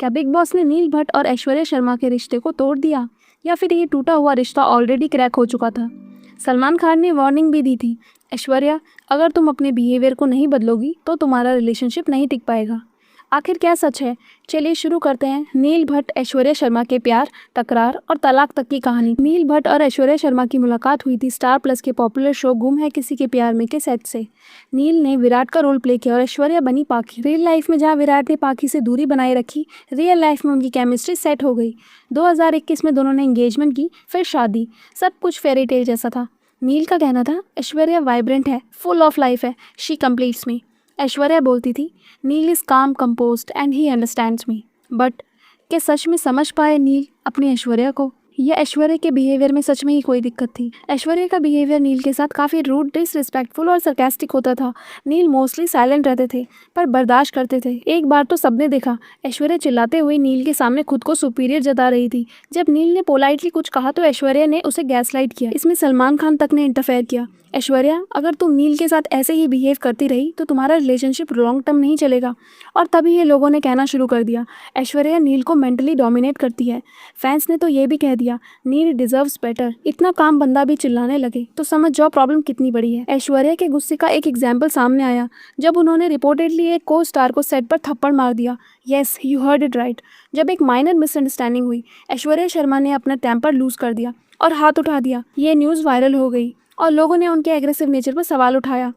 क्या big boss ने नील भट्ट और ऐश्वर्या शर्मा के रिश्ते को तोड़ दिया, या फिर ये टूटा हुआ रिश्ता ऑलरेडी क्रैक हो चुका था? सलमान खान ने वार्निंग भी दी थी, ऐश्वर्या, अगर तुम अपने बिहेवियर को नहीं बदलोगी तो तुम्हारा रिलेशनशिप नहीं टिक पाएगा। आखिर क्या सच है? चलिए शुरू करते हैं नील भट्ट ऐश्वर्या शर्मा के प्यार, तकरार और तलाक तक की कहानी। नील भट्ट और ऐश्वर्या शर्मा की मुलाकात हुई थी स्टार प्लस के पॉपुलर शो गुम है किसी के प्यार में के सेट से। नील ने विराट का रोल प्ले किया और ऐश्वर्या बनी पाखी। रियल लाइफ में जहां विराट ने पाखी से दूरी बनाए रखी, रियल लाइफ में उनकी केमिस्ट्री सेट हो गई। 2021 में दोनों ने एंगेजमेंट की, फिर शादी। सब कुछ फेरी टेल जैसा था। नील का कहना था, ऐश्वर्या वाइब्रेंट है, फुल ऑफ लाइफ है, शी कंप्लीट्स मी। ऐश्वर्या बोलती थी, नील इज काम composed and he understands me. But क्या सच में समझ पाए नील अपनी ऐश्वर्या को, या ऐश्वर्या के बिहेवियर में सच में ही कोई दिक्कत थी? ऐश्वर्या का बिहेवियर नील के साथ काफ़ी रूड, डिसरिस्पेक्टफुल और सरकास्टिक होता था। नील मोस्टली साइलेंट रहते थे पर बर्दाश्त करते थे। एक बार तो सबने देखा, ऐश्वर्या चिल्लाते हुए नील के सामने खुद को सुपीरियर जता रही थी। जब नील ने पोलाइटली कुछ कहा तो ऐश्वर्या ने उसे गैसलाइट किया। इसमें सलमान खान तक ने इंटरफेयर किया। ऐश्वर्या, अगर तुम नील के साथ ऐसे ही बिहेव करती रही तो तुम्हारा रिलेशनशिप लॉन्ग टर्म नहीं चलेगा। और तभी ये लोगों ने कहना शुरू कर दिया, ऐश्वर्या नील को मेंटली डोमिनेट करती है। फैंस ने तो ये भी कह दिया, नील डिजर्व्स बेटर। इतना काम बंदा भी चिल्लाने लगे तो समझ जाओ प्रॉब्लम कितनी बड़ी है। ऐश्वर्या के गुस्से का एक एग्जाम्पल सामने आया जब उन्होंने रिपोर्टेडली एक को स्टार को सेट पर थप्पड़ मार दिया। Yes, you heard it right. जब एक माइनर मिसअंडरस्टैंडिंग हुई, ऐश्वर्या शर्मा ने अपना टेम्पर लूज कर दिया और हाथ उठा दिया। ये न्यूज़ वायरल हो गई और लोगों ने उनके एग्रेसिव नेचर पर सवाल उठाया।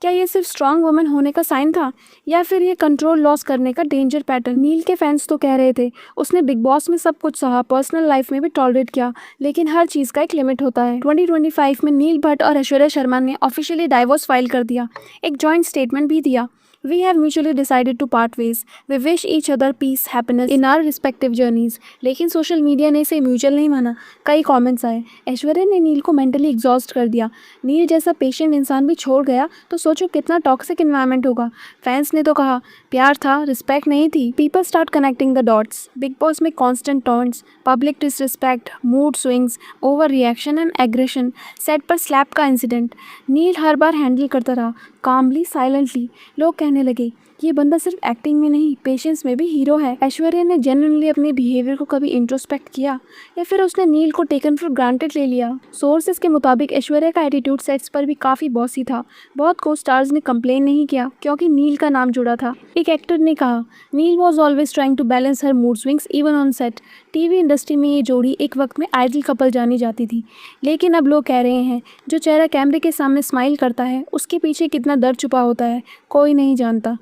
क्या ये सिर्फ स्ट्रांग वुमन होने का साइन था, या फिर ये कंट्रोल लॉस करने का डेंजर पैटर्न? नील के फैंस तो कह रहे थे, उसने बिग बॉस में सब कुछ सहा, पर्सनल लाइफ में भी टॉलरेट किया, लेकिन हर चीज़ का एक लिमिट होता है। 2025 में नील भट्ट और ऐश्वर्या शर्मा ने ऑफिशियली डाइवोर्स फाइल कर दिया। एक जॉइंट स्टेटमेंट भी दिया, We have mutually decided to part ways. We wish each other peace, happiness in our respective journeys. लेकिन सोशल मीडिया ने इसे म्यूचुअल नहीं माना। कई कमेंट्स आए, ऐश्वर्या ने नील को मेंटली एग्जॉस्ट कर दिया। नील जैसा पेशेंट इंसान भी छोड़ गया तो सोचो कितना टॉक्सिक एनवायरनमेंट होगा। फैंस ने तो कहा, प्यार था, रिस्पेक्ट नहीं थी। People start connecting the dots. Bigg Boss में constant taunts, public disrespect, mood swings, over reaction and aggression, set पर स्लैप का इंसिडेंट। नील हर बार हैंडल करता रहा, कामली, साइलेंटली। लोग कहने लगे, ये बंदा सिर्फ एक्टिंग में नहीं, पेशेंस में भी हीरो है। ऐश्वर्या ने जेन्युइनली अपने बिहेवियर को कभी इंट्रोस्पेक्ट किया, या फिर उसने नील को टेकन फॉर ग्रांटेड ले लिया? सोर्सेज के मुताबिक ऐश्वर्या का एटीट्यूड सेट्स पर भी काफ़ी बॉसी था। बहुत को स्टार्स ने कंप्लेन नहीं किया क्योंकि नील का नाम जुड़ा था। एक एक्टर ने कहा, Neil was always trying to balance her mood swings even on set. TV industry में ये जोड़ी एक वक्त में आइडल कपल जानी जाती थी, लेकिन अब लोग कह रहे हैं, जो चेहरा कैमरे के सामने स्माइल करता है उसके पीछे कितना दर्द छुपा होता है कोई नहीं जानता।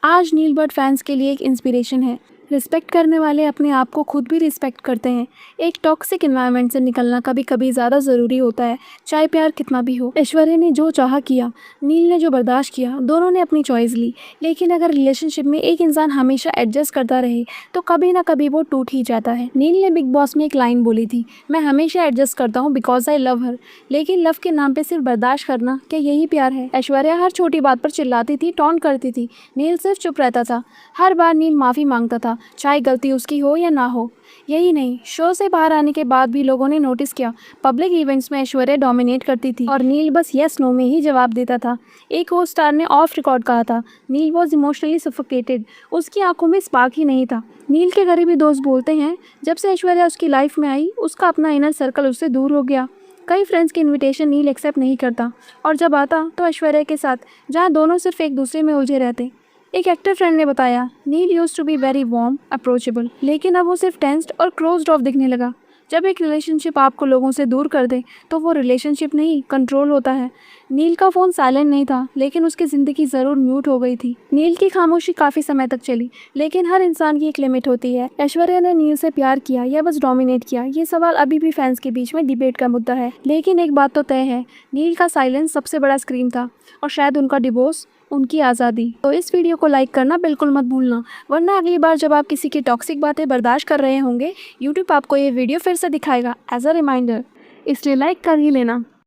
आज नील भट्ट फैंस के लिए एक इंस्पिरेशन है। रिस्पेक्ट करने वाले अपने आप को खुद भी रिस्पेक्ट करते हैं। एक टॉक्सिक एनवायरनमेंट से निकलना कभी कभी ज़्यादा ज़रूरी होता है, चाहे प्यार कितना भी हो। ऐश्वर्या ने जो चाहा किया, नील ने जो बर्दाश्त किया, दोनों ने अपनी चॉइस ली। लेकिन अगर रिलेशनशिप में एक इंसान हमेशा एडजस्ट करता रहे तो कभी ना कभी वो टूट ही जाता है। नील ने बिग बॉस में एक लाइन बोली थी, मैं हमेशा एडजस्ट करता हूँ बिकॉज आई लव हर। लेकिन लव के नाम पर सिर्फ बर्दाश्त करना, क्या यही प्यार है? ऐश्वर्या हर छोटी बात पर चिल्लाती थी, टॉन्ट करती थी। नील सिर्फ चुप रहता था। हर बार नील माफ़ी मांगता था, चाहे गलती उसकी हो या ना हो। यही नहीं, शो से बाहर आने के बाद भी लोगों ने नोटिस किया, पब्लिक इवेंट्स में ऐश्वर्या डोमिनेट करती थी और नील बस येस नो में ही जवाब देता था। एक होस्ट स्टार ने ऑफ रिकॉर्ड कहा था, नील वॉज इमोशनली सफोकेटेड। उसकी आंखों में स्पार्क ही नहीं था। नील के करीबी दोस्त बोलते हैं, जब से ऐश्वर्या उसकी लाइफ में आई, उसका अपना इनर सर्कल उससे दूर हो गया। कई फ्रेंड्स के इनविटेशन नील एक्सेप्ट नहीं करता, और जब आता तो ऐश्वर्या के साथ, जहाँ दोनों सिर्फ एक दूसरे में उलझे रहते। एक एक्टर फ्रेंड ने बताया, Neil used to be very warm, approachable, लेकिन अब वो सिर्फ टेंस्ड और क्लोज्ड ऑफ दिखने लगा। जब एक रिलेशनशिप आपको लोगों से दूर कर दे तो वो रिलेशनशिप नहीं, कंट्रोल होता है। नील का फ़ोन साइलेंट नहीं था, लेकिन उसकी ज़िंदगी ज़रूर म्यूट हो गई थी। नील की खामोशी काफ़ी समय तक चली, लेकिन हर इंसान की एक लिमिट होती है। ऐश्वर्या ने नील से प्यार किया या बस डोमिनेट किया, ये सवाल अभी भी फैंस के बीच में डिबेट का मुद्दा है। लेकिन एक बात तो तय है, नील का साइलेंस सबसे बड़ा स्क्रीन था, और शायद उनका डिवोर्स उनकी आज़ादी। तो इस वीडियो को लाइक करना बिल्कुल मत भूलना, वरना अगली बार जब आप किसी की टॉक्सिक बातें बर्दाश्त कर रहे होंगे, यूट्यूब आपको ये वीडियो फिर से दिखाएगा एज अ रिमाइंडर, इसलिए लाइक कर ही लेना।